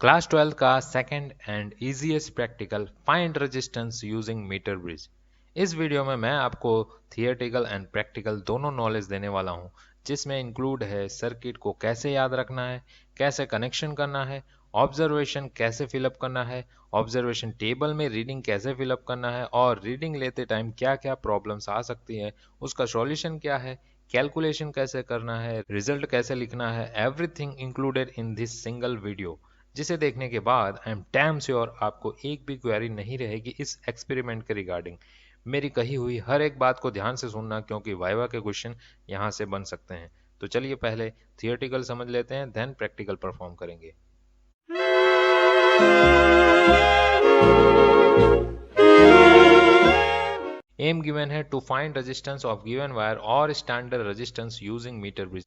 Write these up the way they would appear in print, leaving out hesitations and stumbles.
Class 12 का second and easiest practical find resistance using metre bridge. इस वीडियो में मैं आपको थियोरेटिकल एंड प्रैक्टिकल दोनों नॉलेज देने वाला हूं, जिसमें इंक्लूड है सर्किट को कैसे याद रखना है, कैसे कनेक्शन करना है, ऑब्जर्वेशन कैसे फिलअप करना है, ऑब्जर्वेशन टेबल में रीडिंग कैसे फिलअप करना है और रीडिंग लेते टाइम क्या क्या प्रॉब्लम्स आ सकती है, उसका सॉल्यूशन क्या है, कैलकुलेशन कैसे करना है, रिजल्ट कैसे लिखना है, everything included in this single video, जिसे देखने के बाद आई एम डैम श्योर आपको एक भी क्वेरी नहीं रहेगी इस एक्सपेरिमेंट के रिगार्डिंग। मेरी कही हुई हर एक बात को ध्यान से सुनना, क्योंकि वाइवा के क्वेश्चन यहाँ से बन सकते हैं। तो चलिए पहले थियोरेटिकल समझ लेते हैं, देन प्रैक्टिकल परफॉर्म करेंगे। एम गिवन है to find resistance of given wire और standard resistance using metre bridge.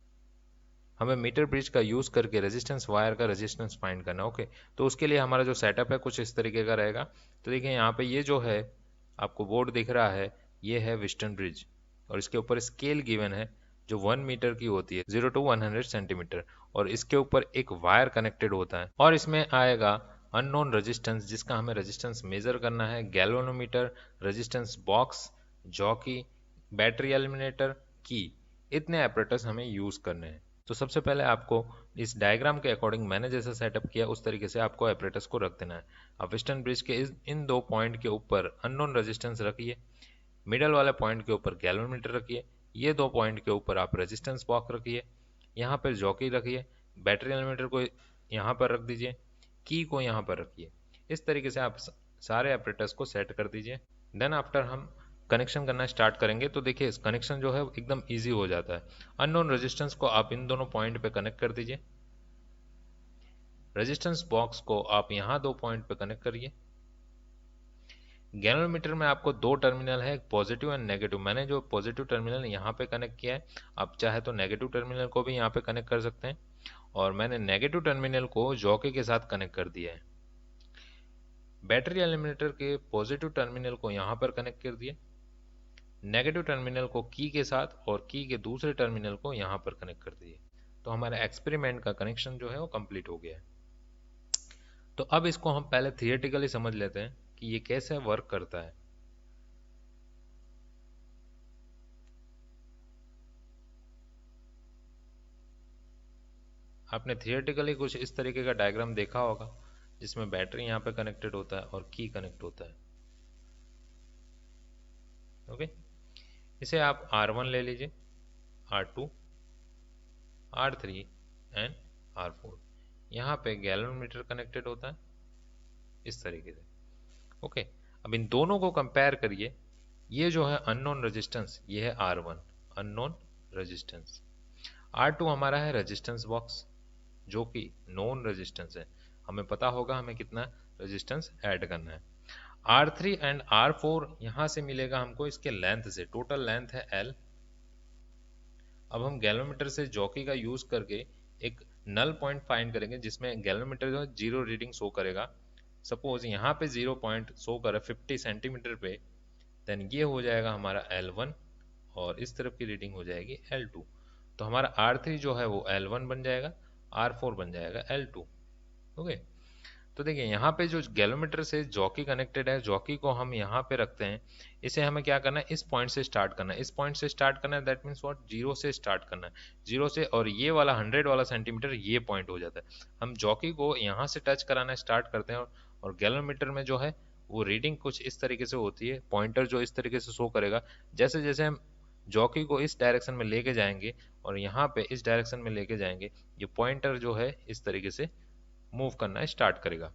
हमें मीटर ब्रिज का यूज करके रेजिस्टेंस वायर का रेजिस्टेंस फाइंड करना। ओके, तो उसके लिए हमारा जो सेटअप है कुछ इस तरीके का रहेगा। तो देखिए यहाँ पे ये जो है आपको बोर्ड दिख रहा है, ये है विस्टन ब्रिज और इसके ऊपर स्केल गिवन है जो 1 मीटर की होती है, 0 to 100 सेंटीमीटर, और इसके ऊपर एक वायर कनेक्टेड होता है और इसमें आएगा अननोन रेजिस्टेंस जिसका हमें रेजिस्टेंस मेजर करना है, galvanometer, resistance box, jockey, battery eliminator, की, इतने एपरेटस हमें यूज करने हैं। तो सबसे पहले आपको इस डायग्राम के अकॉर्डिंग मैंने जैसा सेटअप किया उस तरीके से आपको एपरेटस को रख देना है। अब वेस्टर्न ब्रिज के इन दो पॉइंट के ऊपर अननोन रेजिस्टेंस रखिए, मिडल वाले पॉइंट के ऊपर गैल्वेनोमीटर रखिए, ये दो पॉइंट के ऊपर आप रेजिस्टेंस बॉक्स रखिए, यहाँ पर जॉकी रखिए, बैटरी एलिमेंटर को यहाँ पर रख दीजिए, की को यहाँ पर रखिए। इस तरीके से आप सारे ऑपरेटर्स को सेट कर दीजिए। देन आफ्टर हम कनेक्शन करना स्टार्ट करेंगे। तो देखिए इस कनेक्शन जो है एकदम इजी हो जाता है। अननोन रेजिस्टेंस को आप इन दोनों पॉइंट पे कनेक्ट कर दीजिए, रेजिस्टेंस बॉक्स को आप यहाँ दो पॉइंट पे कनेक्ट करिए। गैल्वेनोमीटर में आपको दो टर्मिनल है, पॉजिटिव एंड नेगेटिव। मैंने जो पॉजिटिव टर्मिनल यहाँ पे कनेक्ट किया है, आप चाहे तो नेगेटिव टर्मिनल को भी यहाँ पे कनेक्ट कर सकते हैं, और मैंने नेगेटिव टर्मिनल को जॉकी के साथ कनेक्ट कर दिया है। बैटरी एलिमिनेटर के पॉजिटिव टर्मिनल को यहाँ पर कनेक्ट कर दिए, नेगेटिव टर्मिनल को की के साथ और की के दूसरे टर्मिनल को यहाँ पर कनेक्ट कर दिए। तो हमारा एक्सपेरिमेंट का कनेक्शन जो है वो कंप्लीट हो गया है। तो अब इसको हम पहले थियोरेटिकली समझ लेते हैं कि ये कैसे वर्क करता है। आपने थियोरेटिकली कुछ इस तरीके का डायग्राम देखा होगा जिसमें बैटरी यहाँ पे कनेक्टेड होता है और की कनेक्ट होता है। ओके, इसे आप R1 ले लीजिए, R2, R3 एंड R4। यहाँ पे गैल्वेनोमीटर कनेक्टेड होता है इस तरीके से। ओके, अब इन दोनों को कंपेयर करिए। ये जो है अननोन रेजिस्टेंस, ये है R1 अननोन रेजिस्टेंस, R2 हमारा है रेजिस्टेंस बॉक्स जो कि नोन रेजिस्टेंस है, हमें पता होगा हमें कितना रेजिस्टेंस ऐड करना है। R3 एंड R4 यहाँ से मिलेगा हमको इसके लेंथ से, टोटल लेंथ है L। अब हम गैल्वेनोमीटर से जॉकी का यूज करके एक नल पॉइंट फाइंड करेंगे जिसमें गैल्वेनोमीटर जो है जीरो रीडिंग शो करेगा। सपोज यहाँ पे जीरो पॉइंट शो करे 50 सेंटीमीटर पे, देन ये हो जाएगा हमारा L1 और इस तरफ की रीडिंग हो जाएगी L2। तो हमारा R3 जो है वो L1 बन जाएगा, R4 बन जाएगा L2। ओके, तो देखिए यहाँ पे जो गैल्वेनोमीटर से जॉकी कनेक्टेड है, जॉकी को हम यहाँ पे रखते हैं। इसे हमें क्या करना है, इस पॉइंट से स्टार्ट करना है, इस पॉइंट से स्टार्ट करना है, दैट मीन्स व्हाट, जीरो से स्टार्ट करना है, जीरो से, और ये वाला 100 वाला सेंटीमीटर ये पॉइंट हो जाता है। हम जॉकी को यहाँ से टच कराना स्टार्ट करते हैं और गैल्वेनोमीटर में जो है वो रीडिंग कुछ इस तरीके से होती है, पॉइंटर जो इस तरीके से शो करेगा। जैसे जैसे हम जॉकी को इस डायरेक्शन में लेके जाएंगे और यहाँ पे इस डायरेक्शन में लेके जाएंगे, ये पॉइंटर जो है इस तरीके से मूव करना स्टार्ट करेगा।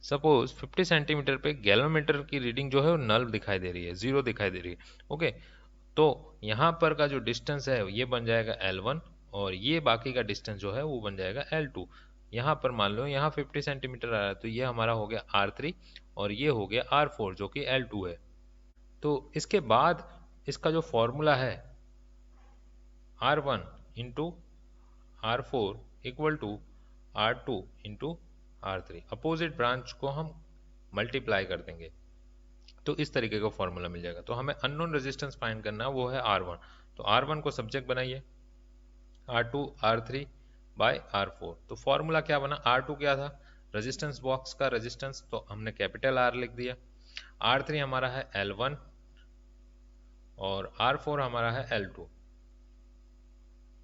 सपोज 50 सेंटीमीटर पे गैल्वेनोमीटर की रीडिंग जो है वो नल दिखाई दे रही है, जीरो दिखाई दे रही है। ओके, तो यहाँ पर का जो डिस्टेंस है ये बन जाएगा L1 और ये बाकी का डिस्टेंस जो है वो बन जाएगा L2। यहाँ पर मान लो यहाँ 50 सेंटीमीटर आ रहा है तो ये हमारा हो गया R3 और ये हो गया R4 जो कि L2 है। तो इसके बाद इसका जो फॉर्मूला है R1 into R4 equal to R2 into R3, opposite branch को हम मल्टीप्लाई कर देंगे तो इस तरीके का फॉर्मूला मिल जाएगा। तो हमें अननोन रेजिस्टेंस फाइंड करना है, वो है R1। तो R1 को सब्जेक्ट बनाइए, R2 R3 R4। तो फॉर्मूला क्या बना, R2 क्या था, रेजिस्टेंस बॉक्स का रेजिस्टेंस, तो हमने कैपिटल R लिख दिया। R3 हमारा है L1 और R4 हमारा है L2।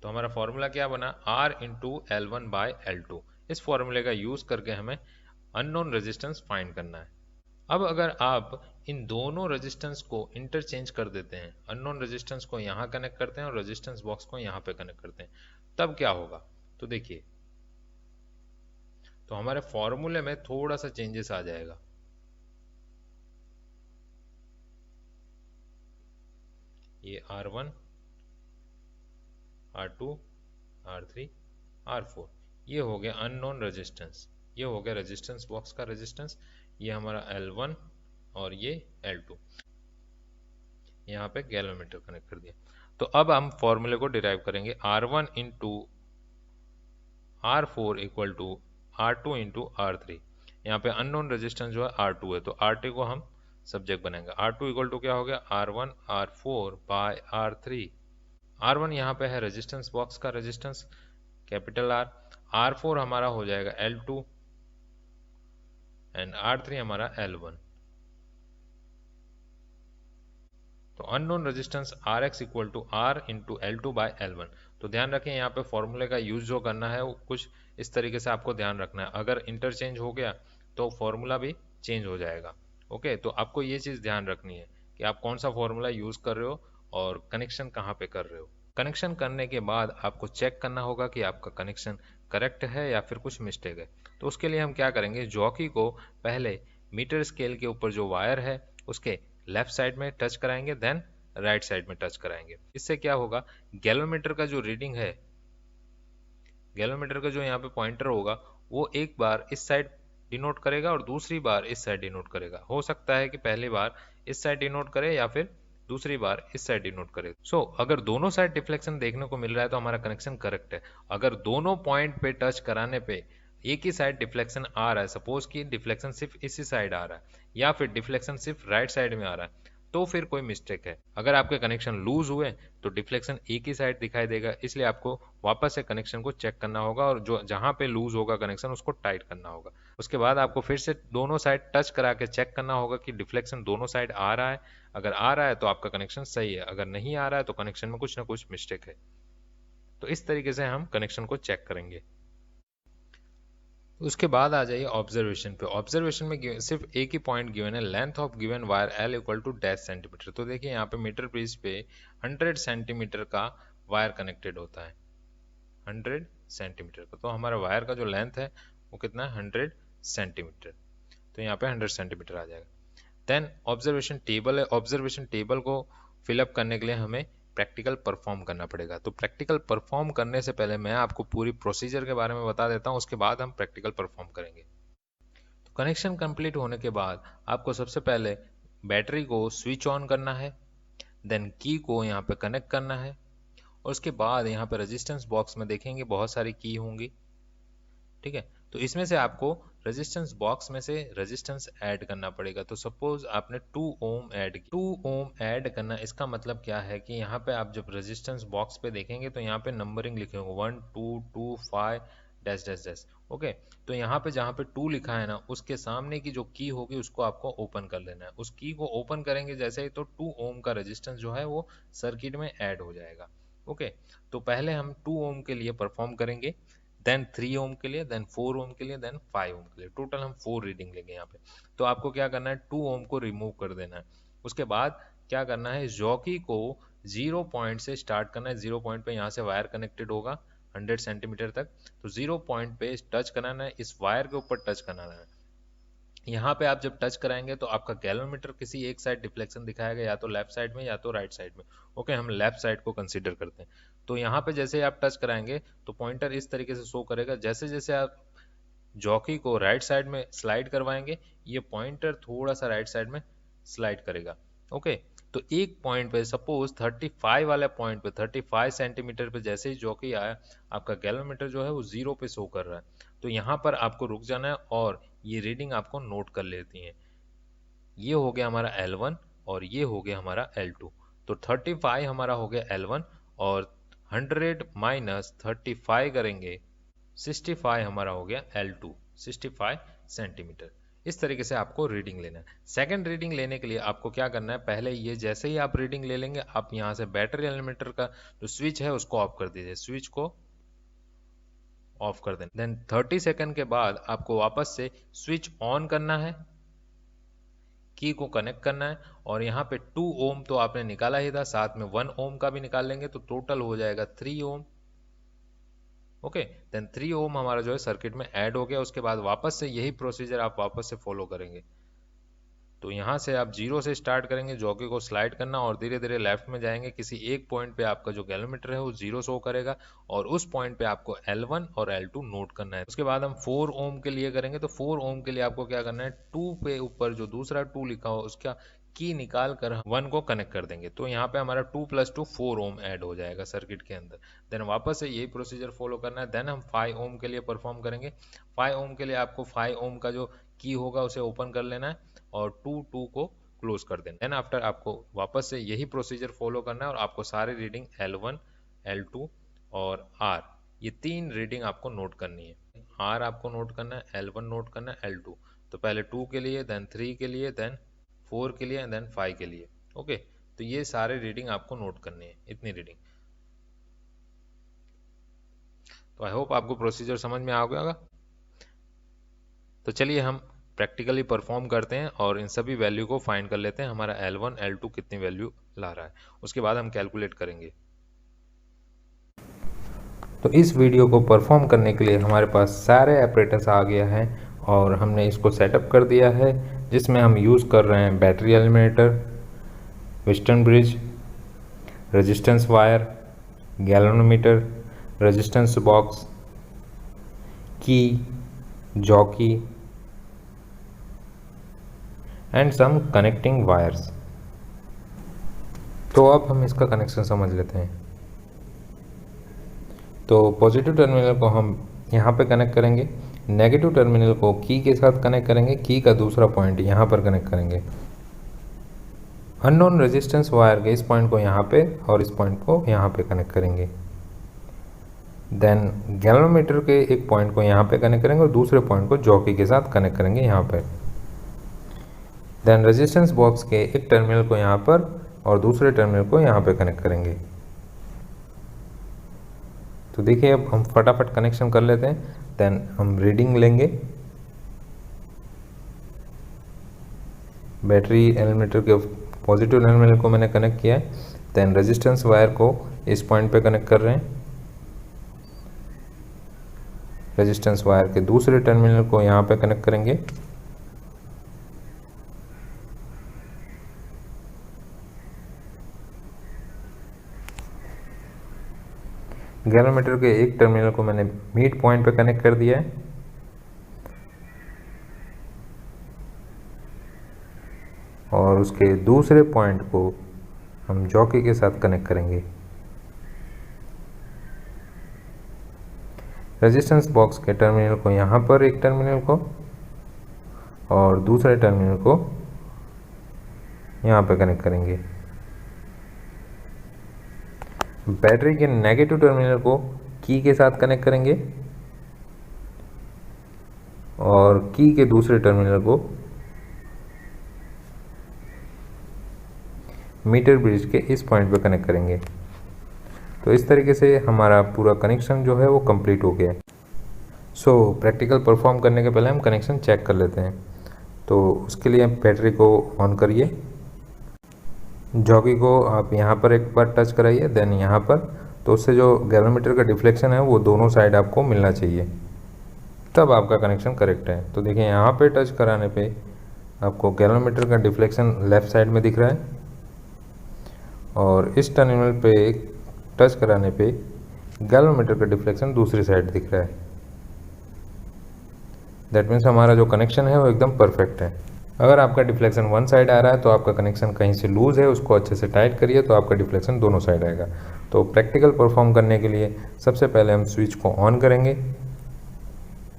तो हमारा फॉर्मूला क्या बना, R इंटू L1/L2। इस फॉर्मूले का यूज करके हमें अननोन रेजिस्टेंस फाइंड करना है। अब अगर आप इन दोनों रेजिस्टेंस को इंटरचेंज कर देते हैं, अननोन रेजिस्टेंस को यहाँ कनेक्ट करते हैं और रेजिस्टेंस बॉक्स को यहाँ पे कनेक्ट करते हैं, तब क्या होगा, तो देखिए, तो हमारे फॉर्मूले में थोड़ा सा चेंजेस आ जाएगा। ये R1, R2, R3, R4 ये हो गया अननोन रेजिस्टेंस, ये हो गया रेजिस्टेंस बॉक्स का रेजिस्टेंस, ये हमारा L1 और ये L2, यहाँ पे गैलोमीटर कनेक्ट कर दिया। तो अब हम फॉर्मूले को डिराइव करेंगे, R1 into R4 equal to R2 into R3। यहाँ पे अननोन रेजिस्टेंस जो है R2 है, तो R2 को हम सब्जेक्ट बनाएंगे। R2 इक्वल टू क्या हो गया, R1 R4/R3। R1 यहाँ पे है रेजिस्टेंस बॉक्स का रेजिस्टेंस, कैपिटल R। R4 हमारा हो जाएगा L2 एंड R3 हमारा L1। तो unknown resistance Rx equal to R into L2/L1। तो ध्यान रखें, यहाँ पे फॉर्मूले का यूज जो करना है वो कुछ इस तरीके से आपको ध्यान रखना है। अगर इंटरचेंज हो गया तो फॉर्मूला भी चेंज हो जाएगा। ओके, तो आपको ये चीज़ ध्यान रखनी है कि आप कौन सा फॉर्मूला यूज कर रहे हो और कनेक्शन कहाँ पे कर रहे हो। कनेक्शन करने के बाद आपको चेक करना होगा कि आपका कनेक्शन करेक्ट है या फिर कुछ मिस्टेक है। तो उसके लिए हम क्या करेंगे, जॉकी को पहले मीटर स्केल के ऊपर जो वायर है उसके लेफ्ट साइड में टच कराएंगे, देन राइट साइड में टच कराएंगे। इससे क्या होगा, गैलोमीटर का जो रीडिंग है, गैलोमीटर का जो यहाँ पे पॉइंटर होगा वो एक बार इस साइड डिनोट करेगा और दूसरी बार इस साइड डिनोट करेगा। हो सकता है कि पहली बार इस साइड डिनोट करे या फिर दूसरी बार इस साइड डिनोट करे। अगर दोनों साइड डिफ्लेक्शन देखने को मिल रहा है तो हमारा कनेक्शन करेक्ट है। अगर दोनों पॉइंट पे टच कराने पे एक ही साइड डिफ्लेक्शन आ रहा है, सपोज कि डिफ्लेक्शन सिर्फ इसी साइड आ रहा है या फिर डिफ्लेक्शन सिर्फ राइट साइड में आ रहा है, तो फिर कोई मिस्टेक है। अगर आपके कनेक्शन लूज हुए तो डिफ्लेक्शन एक ही साइड दिखाई देगा, इसलिए आपको वापस से कनेक्शन को चेक करना होगा और जो जहां पे लूज होगा कनेक्शन उसको टाइट करना होगा। उसके बाद आपको फिर से दोनों साइड टच करा के चेक करना होगा कि डिफ्लेक्शन दोनों साइड आ रहा है। अगर आ रहा है तो आपका कनेक्शन सही है, अगर नहीं आ रहा है तो कनेक्शन में कुछ ना कुछ मिस्टेक है। तो इस तरीके से हम कनेक्शन को चेक करेंगे। उसके बाद आ जाइए ऑब्जर्वेशन पे। ऑब्जर्वेशन में सिर्फ एक ही पॉइंट गिवन है, length of given wire L equal to dash centimetre. तो देखिए यहाँ पे मीटर ब्रिज पे 100 सेंटीमीटर का वायर कनेक्टेड होता है, 100 सेंटीमीटर का। तो हमारा वायर का जो लेंथ है वो कितना है, 100 सेंटीमीटर। तो यहाँ पे 100 सेंटीमीटर आ जाएगा। देन ऑब्जर्वेशन टेबल है, ऑब्जर्वेशन टेबल को फिलअप करने के लिए हमें प्रैक्टिकल परफॉर्म करना पड़ेगा। तो प्रैक्टिकल परफॉर्म करने से पहले मैं आपको पूरी प्रोसीजर के बारे में बता देता हूँ, उसके बाद हम प्रैक्टिकल परफॉर्म करेंगे। तो कनेक्शन कंप्लीट होने के बाद आपको सबसे पहले बैटरी को स्विच ऑन करना है, देन की को यहाँ पे कनेक्ट करना है और उसके बाद यहाँ पे रेजिस्टेंस बॉक्स में देखेंगे बहुत सारी की होंगी, ठीक है। तो इसमें से आपको रेजिस्टेंस बॉक्स में से रेजिस्टेंस ऐड करना पड़ेगा। तो सपोज आपने 2 ओम ऐड किया, 2 ओम ऐड करना, इसका मतलब क्या है कि यहाँ पे आप जब रेजिस्टेंस बॉक्स पे देखेंगे तो यहाँ पे नंबरिंग लिखे होंगे 1 2 2 5 डैश डैश डैश। ओके, तो यहाँ पे जहाँ पे 2 लिखा है ना, उसके सामने की जो की होगी उसको आपको ओपन कर लेना है। उस की को ओपन करेंगे जैसे ही तो 2 ओम का रेजिस्टेंस जो है वो सर्किट में ऐड हो जाएगा। ओके, तो पहले हम 2 ओम के लिए परफॉर्म करेंगे, देन 3 ओम के लिए, देन 4 ओम के लिए, देन 5 ओम के लिए। टोटल हम 4 रीडिंग लेंगे यहाँ पे। तो आपको क्या करना है, 2 ओम को रिमूव कर देना है। उसके बाद क्या करना है, जॉकी को 0 पॉइंट से स्टार्ट करना है। 0 पॉइंट पे यहाँ से वायर कनेक्टेड होगा 100 सेंटीमीटर तक, तो 0 पॉइंट पे टच कराना है, इस वायर के ऊपर टच कराना है। यहाँ पे आप जब टच कराएंगे तो आपका गैलोमीटर किसी एक साइड डिफ्लेक्शन दिखाएगा, या तो लेफ्ट साइड में या तो राइट साइड में। ओके, हम लेफ्ट साइड को कंसीडर करते हैं। तो यहाँ पे जैसे आप टच कराएंगे तो पॉइंटर इस तरीके से शो करेगा। जैसे जैसे आप जॉकी को राइट साइड में स्लाइड करवाएंगे, ये पॉइंटर थोड़ा सा राइट साइड में स्लाइड करेगा। ओके, तो एक पॉइंट पे सपोज 35 वाले पॉइंट पे 35 सेंटीमीटर पे जैसे ही जॉकी आया, आपका गैलोमीटर जो है वो 0 पे शो कर रहा है। तो यहाँ पर आपको रुक जाना है और ये रीडिंग आपको नोट कर लेती है। ये हो गया हमारा L1 और ये हो गया हमारा L2। तो 35 हमारा हो गया L1 और 100 माइनस 35 करेंगे 65 हमारा हो गया L2, 65 सेंटीमीटर। इस तरीके से आपको रीडिंग लेना है। सेकंड रीडिंग लेने के लिए आपको क्या करना है, पहले ये जैसे ही आप रीडिंग ले लेंगे, आप यहाँ से बैटरी एलिमेंटर का जो स्विच है उसको ऑफ कर दीजिए, स्विच को ऑफ कर देना। देन 30 सेकंड के बाद आपको वापस से स्विच ऑन करना है, की को कनेक्ट करना है, और यहाँ पे 2 ओम तो आपने निकाला ही था, साथ में 1 ओम का भी निकाल लेंगे तो टोटल हो जाएगा 3 ओम। ओके, देन 3 ओम हमारा जो है सर्किट में ऐड हो गया। उसके बाद वापस से यही प्रोसीजर आप वापस से फॉलो करेंगे। तो यहाँ से आप 0 से स्टार्ट करेंगे, जॉकी को स्लाइड करना और धीरे धीरे लेफ्ट में जाएंगे। किसी एक पॉइंट पे आपका जो गैलोमीटर है वो 0 शो करेगा और उस पॉइंट पे आपको L1 और L2 नोट करना है। उसके बाद हम 4 ओम के लिए करेंगे। तो 4 ओम के लिए आपको क्या करना है, 2 पे ऊपर जो दूसरा 2 लिखा हो उसका की निकाल कर 1 को कनेक्ट कर देंगे। तो यहाँ पे हमारा 2 + 2 4 ओम ऐड हो जाएगा सर्किट के अंदर। देन वापस से यही प्रोसीजर फॉलो करना है। देन हम 5 ओम के लिए परफॉर्म करेंगे। 5 ओम के लिए आपको 5 ओम का जो की होगा उसे ओपन कर लेना है और 2 को क्लोज कर देना। देन आफ्टर आपको वापस से यही प्रोसीजर फॉलो करना है और आपको सारी रीडिंग L1, L2 और R, ये 3 रीडिंग आपको नोट करनी है। R आपको नोट करना है, L1 नोट करना है, L2। तो पहले 2 के लिए, देन 3 के लिए, देन 4 के लिए, देन 5 के लिए। ओके, तो ये सारे रीडिंग आपको नोट करनी है, इतनी रीडिंग। तो आई होप आपको प्रोसीजर समझ में आ गया होगा। तो चलिए हम प्रैक्टिकली परफॉर्म करते हैं और इन सभी वैल्यू को फाइंड कर लेते हैं, हमारा L1, L2 कितनी वैल्यू ला रहा है। उसके बाद हम कैलकुलेट करेंगे। तो इस वीडियो को परफॉर्म करने के लिए हमारे पास सारे ऑपरेटर्स आ गया है और हमने इसको सेटअप कर दिया है, जिसमें हम यूज़ कर रहे हैं battery eliminator, Wheatstone bridge, resistance wire, galvanometer, resistance box, key, jockey and some connecting wires. तो अब हम इसका कनेक्शन समझ लेते हैं। तो पॉजिटिव टर्मिनल को हम यहाँ पे कनेक्ट करेंगे, नेगेटिव टर्मिनल को की के साथ कनेक्ट करेंगे, की का दूसरा पॉइंट यहाँ पर कनेक्ट करेंगे। अननोन रेजिस्टेंस वायर के इस पॉइंट को यहाँ पे और इस पॉइंट को यहाँ पे कनेक्ट करेंगे। देन गैल्वेनोमीटर के एक पॉइंट को यहाँ पे कनेक्ट करेंगे और दूसरे पॉइंट को जॉकी के साथ कनेक्ट करेंगे यहाँ पे। देन रेजिस्टेंस बॉक्स के एक टर्मिनल को यहाँ पर और दूसरे टर्मिनल को यहाँ पे कनेक्ट करेंगे। तो देखिए अब हम फटाफट कनेक्शन कर लेते हैं। देन हम रीडिंग लेंगे। बैटरी एलिमिनेटर के पॉजिटिव टर्मिनल को मैंने कनेक्ट किया है। देन रेजिस्टेंस वायर को इस पॉइंट पे कनेक्ट कर रहे हैं। रेजिस्टेंस वायर के दूसरे टर्मिनल को यहाँ पे कनेक्ट करेंगे। गैल्वेनोमीटर के एक टर्मिनल को मैंने मिड पॉइंट पे कनेक्ट कर दिया है। और उसके दूसरे पॉइंट को हम जॉकी के साथ कनेक्ट करेंगे। रेजिस्टेंस बॉक्स के टर्मिनल को यहाँ पर एक टर्मिनल को और दूसरे टर्मिनल को यहाँ पे कनेक्ट करेंगे। बैटरी के नेगेटिव टर्मिनल को की के साथ कनेक्ट करेंगे और की के दूसरे टर्मिनल को मीटर ब्रिज के इस पॉइंट पे कनेक्ट करेंगे। तो इस तरीके से हमारा पूरा कनेक्शन जो है वो कंप्लीट हो गया है। सो प्रैक्टिकल परफॉर्म करने के पहले हम कनेक्शन चेक कर लेते हैं। तो उसके लिए बैटरी को ऑन करिए, जॉकी को आप यहाँ पर एक बार टच कराइए, देन यहाँ पर, तो उससे जो गैल्वेनोमीटर का डिफ्लेक्शन है वो दोनों साइड आपको मिलना चाहिए, तब आपका कनेक्शन करेक्ट है। तो देखिए यहाँ पे टच कराने पे आपको गैल्वेनोमीटर का डिफ्लेक्शन लेफ़्ट साइड में दिख रहा है और इस टर्मिनल पे टच कराने पे गैल्वेनोमीटर का डिफ्लेक्शन दूसरी साइड दिख रहा है। दैट मीन्स हमारा जो कनेक्शन है वो एकदम परफेक्ट है। अगर आपका डिफ्लेक्शन वन साइड आ रहा है तो आपका कनेक्शन कहीं से लूज़ है, उसको अच्छे से टाइट करिए तो आपका डिफ्लेक्शन दोनों साइड आएगा। तो प्रैक्टिकल परफॉर्म करने के लिए सबसे पहले हम स्विच को ऑन करेंगे,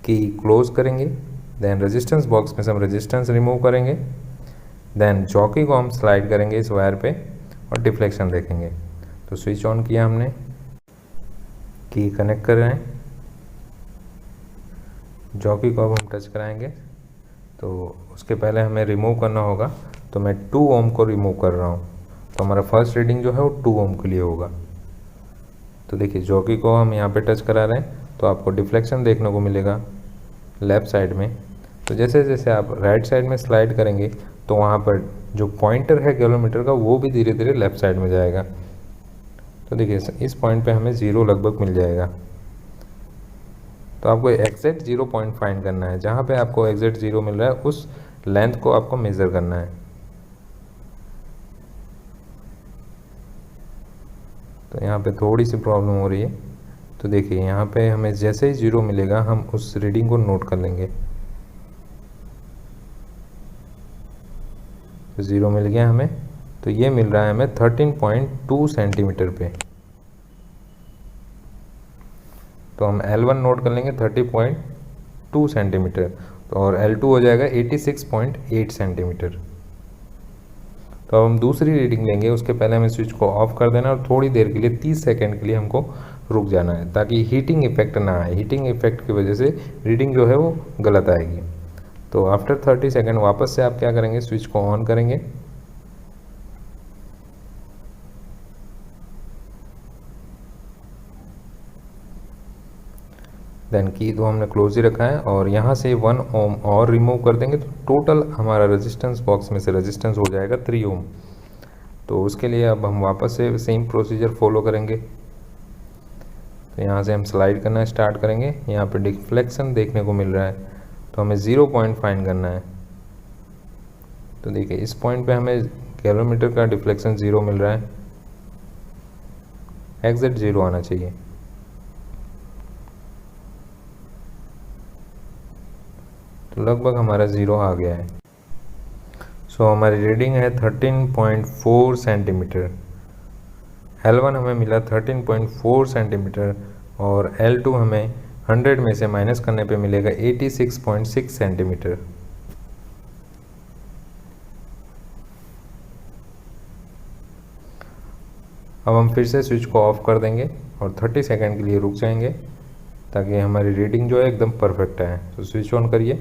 की क्लोज करेंगे, देन रेजिस्टेंस बॉक्स में से हम रेजिस्टेंस रिमूव करेंगे, देन जॉकी को हम स्लाइड करेंगे इस वायर पे और डिफ्लेक्शन देखेंगे। तो स्विच ऑन किया हमने, की कनेक्ट कर रहे हैं, जॉकी को अब हम टच कराएंगे, तो उसके पहले हमें रिमूव करना होगा। तो मैं 2 ओम को रिमूव कर रहा हूँ, तो हमारा फर्स्ट रीडिंग जो है वो 2 ओम के लिए होगा। तो देखिए जॉकी को हम यहाँ पे टच करा रहे हैं तो आपको डिफ्लेक्शन देखने को मिलेगा लेफ़्ट साइड में। तो जैसे जैसे आप राइट साइड में स्लाइड करेंगे तो वहाँ पर जो पॉइंटर है गैलोमीटर का वो भी धीरे धीरे लेफ़्ट साइड में जाएगा। तो देखिए इस पॉइंट पे हमें 0 लगभग मिल जाएगा। तो आपको एग्जैक्ट 0 पॉइंट फाइंड करना है, जहाँ पे आपको एग्जैक्ट 0 मिल रहा है उस लेंथ को आपको मेज़र करना है। तो यहाँ पे थोड़ी सी प्रॉब्लम हो रही है। तो देखिए यहाँ पे हमें जैसे ही 0 मिलेगा हम उस रीडिंग को नोट कर लेंगे। तो 0 मिल गया हमें, तो ये मिल रहा है हमें 13.2 सेंटीमीटर पे। तो हम L1 नोट कर लेंगे 30.2 सेंटीमीटर, तो और L2 हो जाएगा 86.8 सेंटीमीटर। तो अब हम दूसरी रीडिंग लेंगे, उसके पहले हमें स्विच को ऑफ कर देना और थोड़ी देर के लिए 30 सेकंड के लिए हमको रुक जाना है ताकि हीटिंग इफेक्ट ना आए। हीटिंग इफेक्ट की वजह से रीडिंग जो है वो गलत आएगी। तो आफ्टर 30 सेकंड वापस से आप क्या करेंगे, स्विच को ऑन करेंगे। देन की तो हमने क्लोज ही रखा है और यहाँ से 1 ओम और रिमूव कर देंगे तो टोटल हमारा रेजिस्टेंस बॉक्स में से रेजिस्टेंस हो जाएगा 3 ओम। तो उसके लिए अब हम वापस से सेम प्रोसीजर फॉलो करेंगे। तो यहाँ से हम स्लाइड करना स्टार्ट करेंगे। यहाँ पे डिफ्लेक्शन देखने को मिल रहा है तो हमें 0 पॉइंट फाइंड करना है। तो देखिए इस पॉइंट पे हमें गैलोमीटर का डिफ्लेक्शन 0 मिल रहा है, एग्जैक्ट 0 आना चाहिए। तो लगभग हमारा 0 आ गया है। सो हमारी रीडिंग है 13.4 सेंटीमीटर। L1 हमें मिला 13.4 सेंटीमीटर और L2 हमें 100 में से माइनस करने पे मिलेगा 86.6 सेंटीमीटर। अब हम फिर से स्विच को ऑफ कर देंगे और 30 सेकंड के लिए रुक जाएंगे ताकि हमारी रीडिंग जो है एकदम परफेक्ट आए। तो स्विच ऑन करिए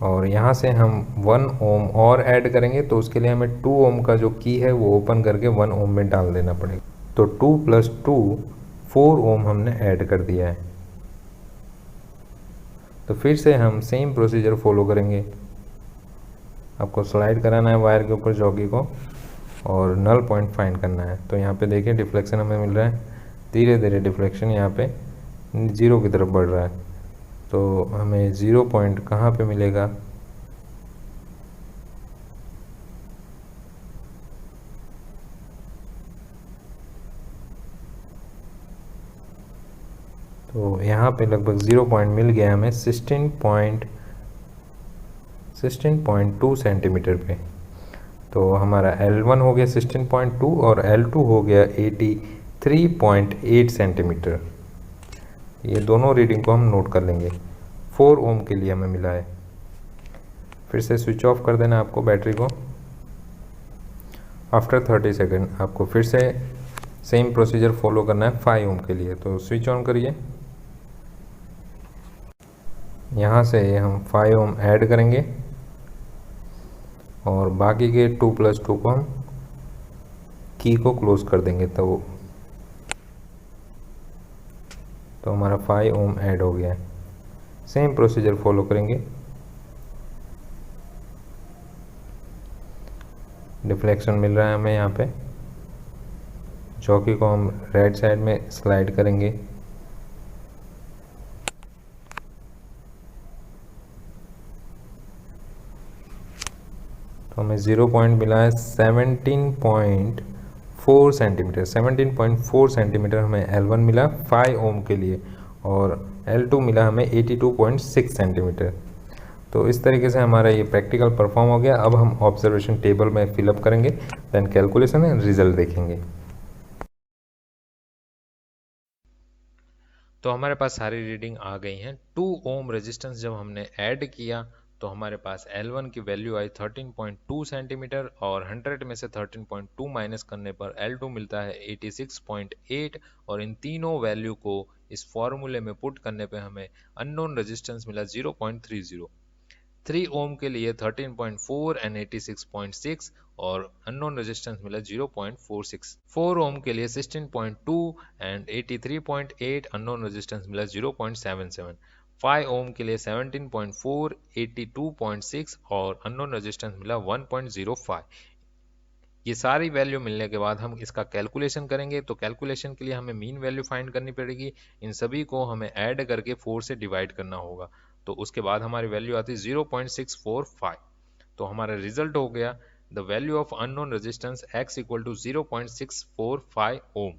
और यहाँ से हम 1 ओम और ऐड करेंगे। तो उसके लिए हमें 2 ओम का जो की है वो ओपन करके 1 ओम में डाल देना पड़ेगा। तो 2 + 2 4 ओम हमने ऐड कर दिया है। तो फिर से हम सेम प्रोसीजर फॉलो करेंगे। आपको स्लाइड कराना है वायर के ऊपर जॉकी को और नल पॉइंट फाइंड करना है। तो यहाँ पे देखिए डिफ्लेक्शन हमें मिल रहा है, धीरे धीरे डिफ्लेक्शन यहाँ पे 0 की तरफ बढ़ रहा है। तो हमें 0 पॉइंट कहाँ पे मिलेगा, तो यहाँ पे लगभग 0 पॉइंट मिल गया हमें 16.2 सेंटीमीटर पे। तो हमारा L1 हो गया 16.2 और L2 हो गया 83.8 सेंटीमीटर। ये दोनों रीडिंग को हम नोट कर लेंगे। 4 ओम के लिए हमें मिला है। फिर से स्विच ऑफ कर देना आपको बैटरी को। आफ्टर 30 सेकंड आपको फिर से सेम प्रोसीजर फॉलो करना है 5 ओम के लिए। तो स्विच ऑन करिए, यहाँ से हम 5 ओम ऐड करेंगे और बाकी के 2 + 2 को हम की को क्लोज कर देंगे। तो हमारा 5 ओम ऐड हो गया है। सेम प्रोसीजर फॉलो करेंगे। डिफ्लेक्शन मिल रहा है हमें यहाँ पे। चौकी को हम राइट साइड में स्लाइड करेंगे। तो हमें 0 पॉइंट मिला है 17.4 सेंटीमीटर। 17.4 सेंटीमीटर हमें L1 मिला 5 ओम के लिए और L2 मिला हमें 82.6 सेंटीमीटर। तो इस तरीके से हमारा ये प्रैक्टिकल परफॉर्म हो गया। अब हम ऑब्जर्वेशन टेबल में फिलअप करेंगे, देन कैलकुलेशन एंड रिजल्ट देखेंगे। तो हमारे पास सारी रीडिंग आ गई हैं। 2 ओम रेजिस्टेंस जब हमने ऐड किया तो हमारे पास L1 की वैल्यू आई 13.2 सेंटीमीटर और 100 में से 13.2 माइनस करने पर L2 मिलता है 86.8 और इन तीनों वैल्यू को इस फॉर्मूले में पुट करने पे हमें अननोन रेजिस्टेंस मिला 0.30। 3 ओम के लिए 13.4 एंड 86.6 और अननोन रेजिस्टेंस मिला 0.46। 4 ओम के लिए 16.2 एंड 83.8 अननोन रेजिस्टेंस मिला 0.77। 5 ओम के लिए 17.4 82.6 और अननोन रेजिस्टेंस मिला 1.05। ये सारी वैल्यू मिलने के बाद हम इसका कैलकुलेशन करेंगे। तो कैलकुलेशन के लिए हमें मीन वैल्यू फाइंड करनी पड़ेगी। इन सभी को हमें ऐड करके 4 से डिवाइड करना होगा। तो उसके बाद हमारी वैल्यू आती है 0.645। तो हमारा रिजल्ट हो गया the value of unknown resistance x equal to 0.645 Om.